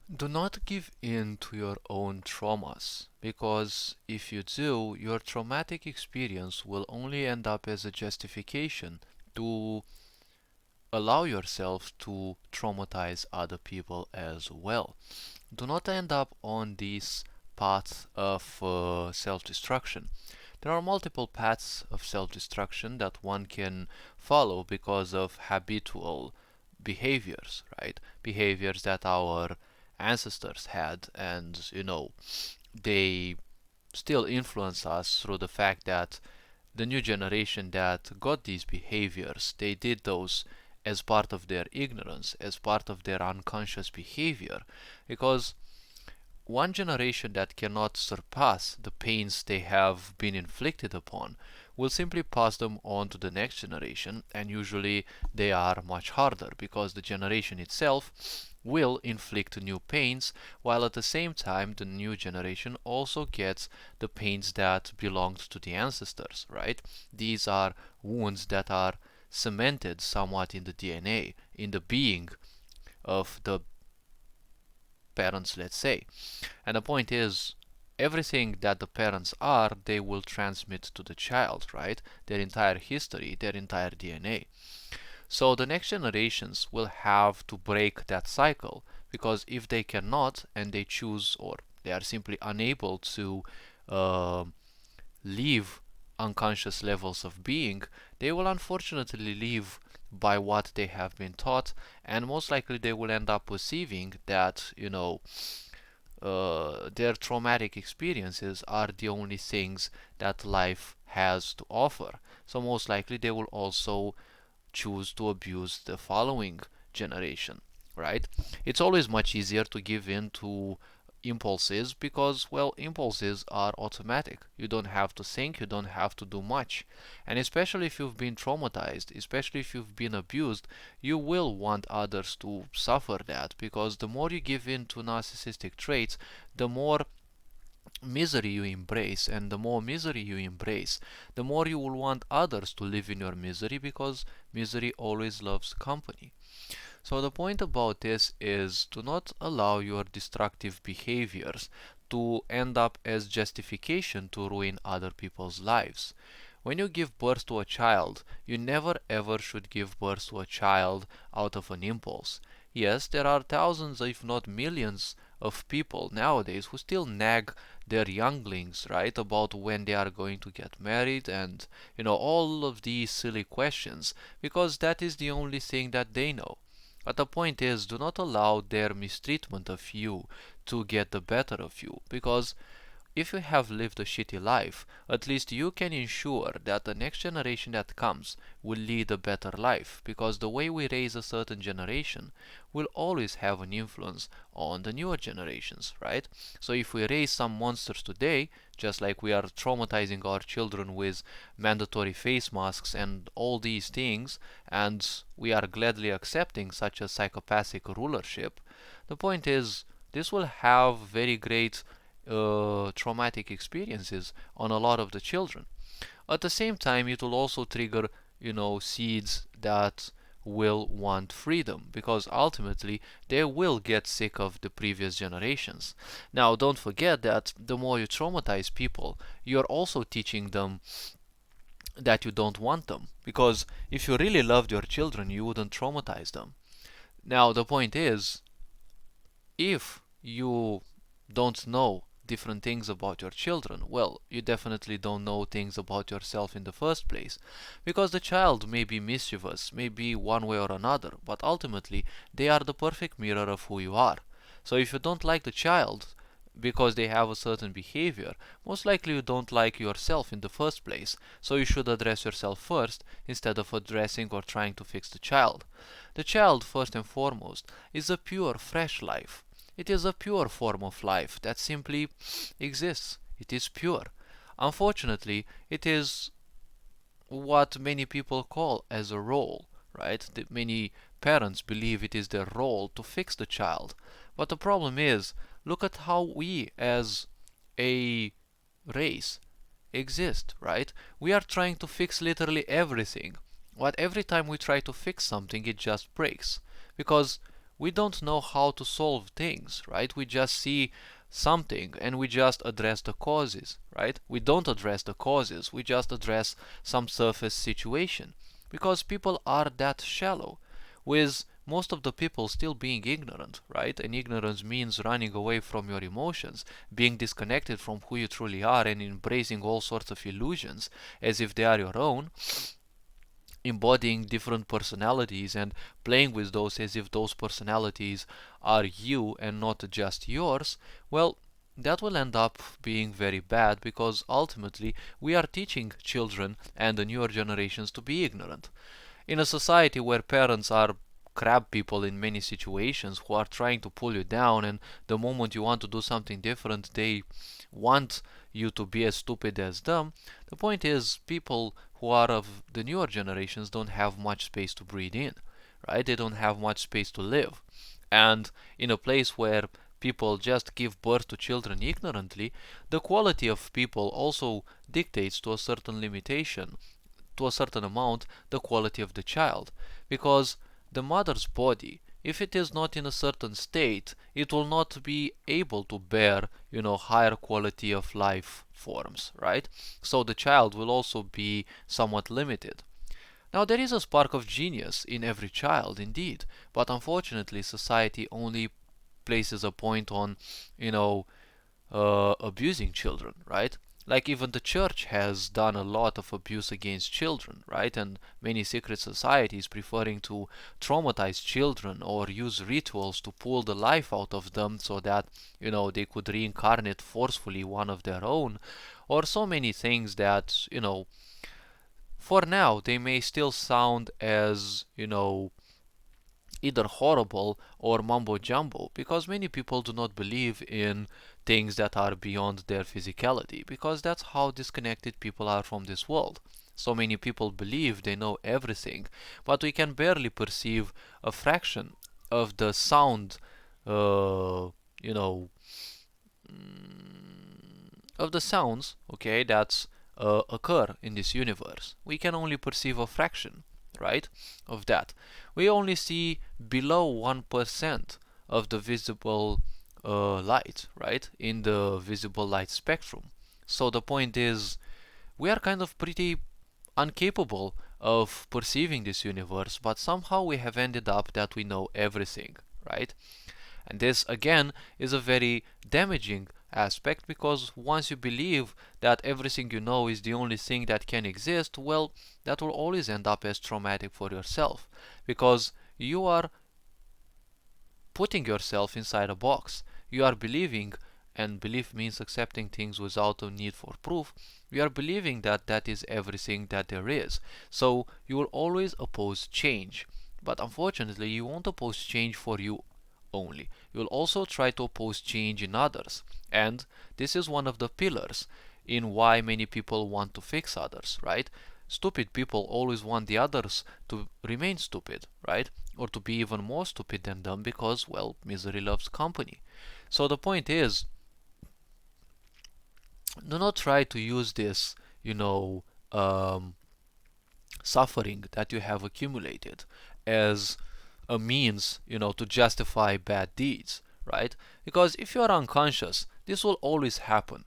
Do not give in to your own traumas, because if you do, your traumatic experience will only end up as a justification to allow yourself to traumatize other people as well. Do not end up on this path of self-destruction. There are multiple paths of self-destruction that one can follow because of habitual behaviors, right? Behaviors that our ancestors had, and they still influence us through the fact that the new generation that got these behaviors, they did those as part of their ignorance, as part of their unconscious behavior, because one generation that cannot surpass the pains they have been inflicted upon will simply pass them on to the next generation, and usually they are much harder because the generation itself will inflict new pains, while at the same time the new generation also gets the pains that belonged to the ancestors, right? These are wounds that are cemented somewhat in the DNA, in the being of the parents, let's say. And the point is, everything that the parents are, they will transmit to the child, right? Their entire history, their entire DNA. So the next generations will have to break that cycle, because if they cannot and they choose, or they are simply unable to uh, leave unconscious levels of being, they will unfortunately live by what they have been taught, and most likely they will end up perceiving that, their traumatic experiences are the only things that life has to offer. So most likely they will also choose to abuse the following generation, right? It's always much easier to give in to impulses because, well, impulses are automatic. You don't have to think, you don't have to do much. And especially if you've been traumatized, especially if you've been abused, you will want others to suffer that, because the more you give in to narcissistic traits, the more misery you embrace, and the more misery you embrace, the more you will want others to live in your misery, because misery always loves company. So the point about this is, do not allow your destructive behaviors to end up as justification to ruin other people's lives. When you give birth to a child, you never ever should give birth to a child out of an impulse. Yes, there are thousands, if not millions, of people nowadays who still nag their younglings, right, about when they are going to get married, and all of these silly questions, because that is the only thing that they know. But the point is, do not allow their mistreatment of you to get the better of you, because if you have lived a shitty life, at least you can ensure that the next generation that comes will lead a better life, because the way we raise a certain generation will always have an influence on the newer generations, right? So if we raise some monsters today, just like we are traumatizing our children with mandatory face masks and all these things, and we are gladly accepting such a psychopathic rulership, the point is, this will have very great traumatic experiences on a lot of the children. At the same time, it will also trigger, seeds that will want freedom, because ultimately they will get sick of the previous generations. Now, don't forget that the more you traumatize people, you're also teaching them that you don't want them, because if you really loved your children, you wouldn't traumatize them. Now, the point is, if you don't know different things about your children, well, you definitely don't know things about yourself in the first place. Because the child may be mischievous, may be one way or another, but ultimately they are the perfect mirror of who you are. So if you don't like the child because they have a certain behavior, most likely you don't like yourself in the first place. So you should address yourself first instead of addressing or trying to fix the child. The child, first and foremost, is a pure, fresh life. It is a pure form of life that simply exists. It is pure. Unfortunately, it is what many people call as a role, right? That many parents believe it is their role to fix the child. But the problem is, look at how we as a race exist, right? We are trying to fix literally everything. But every time we try to fix something, it just breaks. Because we don't know how to solve things, right? We just see something and we just address the causes, right? We don't address the causes, we just address some surface situation because people are that shallow, with most of the people still being ignorant, right? And ignorance means running away from your emotions, being disconnected from who you truly are, and embracing all sorts of illusions as if they are your own, embodying different personalities and playing with those as if those personalities are you and not just yours. Well, that will end up being very bad because ultimately we are teaching children and the newer generations to be ignorant. In a society where parents are crab people in many situations who are trying to pull you down, and the moment you want to do something different, they want you to be as stupid as them. The point is, people who are of the newer generations don't have much space to breathe in, right? They don't have much space to live. And in a place where people just give birth to children ignorantly, the quality of people also dictates to a certain limitation, to a certain amount, the quality of the child, because the mother's body, if it is not in a certain state, it will not be able to bear, higher quality of life forms, right? So the child will also be somewhat limited. Now, there is a spark of genius in every child, indeed, but unfortunately society only places a point on, you know abusing children, right? Like even the church has done a lot of abuse against children, right? And many secret societies preferring to traumatize children or use rituals to pull the life out of them so that, they could reincarnate forcefully one of their own, or so many things that, for now they may still sound as, either horrible or mumbo jumbo, because many people do not believe in things that are beyond their physicality, because that's how disconnected people are from this world. So many people believe they know everything, but we can barely perceive a fraction of the sound, uh, you know, of the sounds, okay, that occur in this universe. We can only perceive a fraction, right, of that. We only see below 1% of the visible light, right, in the visible light spectrum. So the point is, we are kind of pretty incapable of perceiving this universe, but somehow we have ended up that we know everything, right? And this again is a very damaging aspect, because once you believe that everything you know is the only thing that can exist, well, that will always end up as traumatic for yourself, because you are putting yourself inside a box. You are believing, and belief means accepting things without a need for proof. You are believing that that is everything that there is. So you will always oppose change. But unfortunately, you won't oppose change for you only. You will also try to oppose change in others. And this is one of the pillars in why many people want to fix others, right? Stupid people always want the others to remain stupid, right? Or to be even more stupid than them, because, well, misery loves company. So the point is, do not try to use this, suffering that you have accumulated as a means, to justify bad deeds, right? Because if you are unconscious, this will always happen.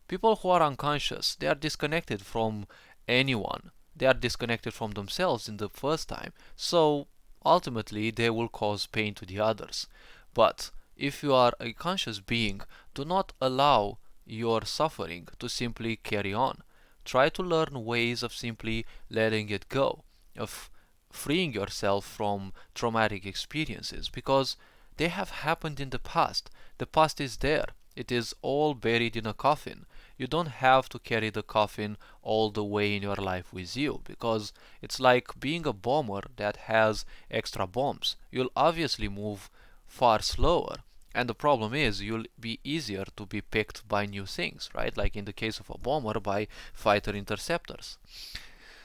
People who are unconscious, they are disconnected from anyone. They are disconnected from themselves in the first time. So ultimately, they will cause pain to the others. But if you are a conscious being, do not allow your suffering to simply carry on. Try to learn ways of simply letting it go, of freeing yourself from traumatic experiences, because they have happened in the past. The past is there. It is all buried in a coffin. You don't have to carry the coffin all the way in your life with you, because it's like being a bomber that has extra bombs. You'll obviously move far slower, and the problem is you'll be easier to be picked by new things, right? Like in the case of a bomber, by fighter interceptors.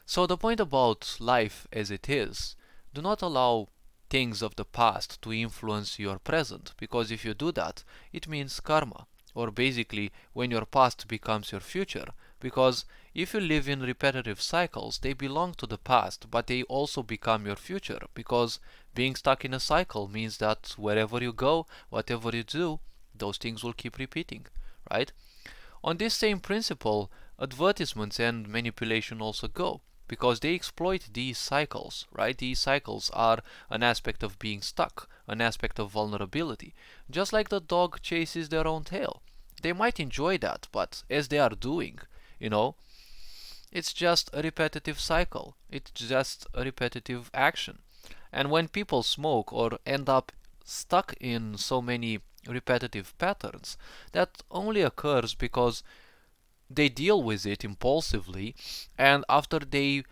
So the point about life as it is, do not allow things of the past to influence your present, because if you do that, it means karma. Or basically, when your past becomes your future, Because if you live in repetitive cycles, they belong to the past, but they also become your future. Because being stuck in a cycle means that wherever you go, whatever you do, those things will keep repeating, right? On this same principle, advertisements and manipulation also go, because they exploit these cycles, right? These cycles are an aspect of being stuck, an aspect of vulnerability. Just like the dog chases their own tail. They might enjoy that, but as they are doing, you know, it's just a repetitive cycle. It's just a repetitive action. And when people smoke or end up stuck in so many repetitive patterns, that only occurs because they deal with it impulsively, and after they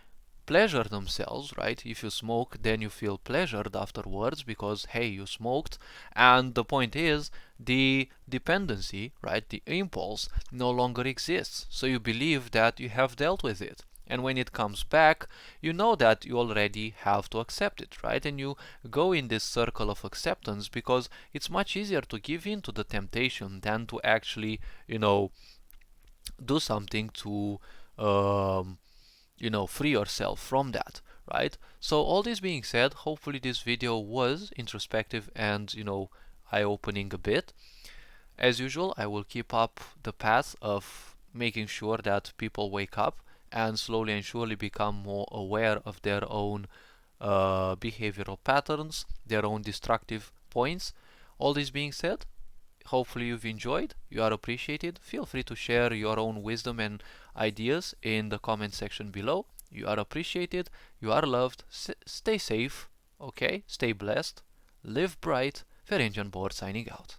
pleasure themselves, right? If you smoke, then you feel pleasured afterwards because, hey, you smoked. And the point is, the dependency, right, the impulse, no longer exists. So you believe that you have dealt with it. And when it comes back, you know that you already have to accept it, right? And you go in this circle of acceptance because it's much easier to give in to the temptation than to actually, do something to um, free yourself from that, right? So all this being said, hopefully this video was introspective and eye-opening a bit. As usual, I will keep up the path of making sure that people wake up and slowly and surely become more aware of their own behavioral patterns, their own destructive points. All this being said, hopefully you've enjoyed, you are appreciated. Feel free to share your own wisdom and ideas in the comment section below. You are appreciated, you are loved. Stay safe, okay? Stay blessed, live bright. Ferenc Board signing out.